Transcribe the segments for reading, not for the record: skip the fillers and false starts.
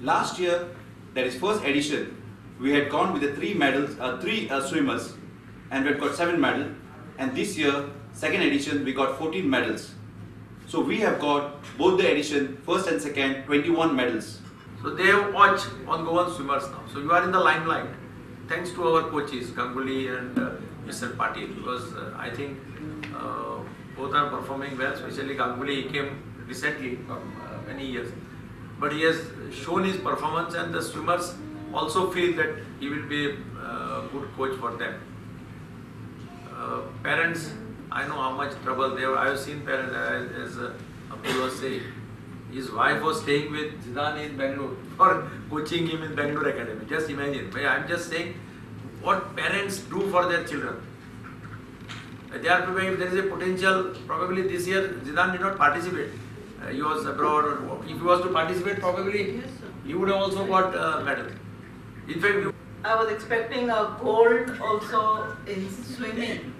Last year, that is first edition, we had gone with the three swimmers, and we had got 7 medals. And this year, second edition, we got 14 medals. So we have got both the edition, first and second, 21 medals. So they have watched on Goan swimmers now. So you are in the limelight, thanks to our coaches, Ganguly and Mr. Patil, because I think both are performing well, especially Ganguly. He came recently, many years. But he has shown his performance, and the swimmers also feel that he will be a good coach for them. Parents, I know how much trouble they have. I have seen parents, as Abdul was saying, his wife was staying with Zidane in Bangalore for coaching him in Bangalore Academy. Just imagine. I am just saying what parents do for their children. They are preparing. If there is a potential, probably this year Zidane did not participate. He was abroad. Or if he was to participate, probably he would have also got a medal. In fact, I was expecting a gold also in swimming,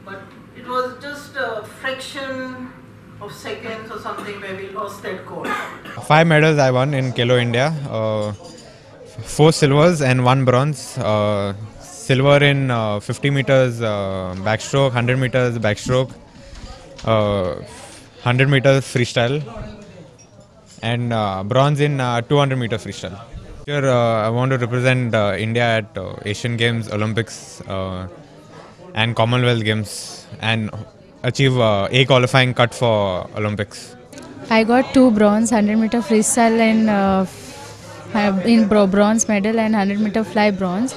but it was just a fraction of seconds or something where we lost that gold. 5 medals I won in Khelo India, 4 silvers and 1 bronze. Silver in 50 meters backstroke, 100 meters backstroke, 100 meters freestyle, and bronze in 200 meter freestyle. Here I want to represent India at Asian Games, Olympics and Commonwealth Games, and achieve A qualifying cut for Olympics. I got 2 bronze, 100 meter freestyle and in bronze medal, and 100 meter fly bronze.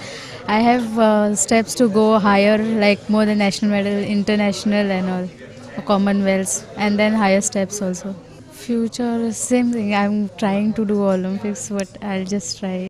I have steps to go higher, like more than national medal, international and all, Commonwealths, and then higher steps also. Future, same thing. I'm trying to do Olympics, but I'll just try.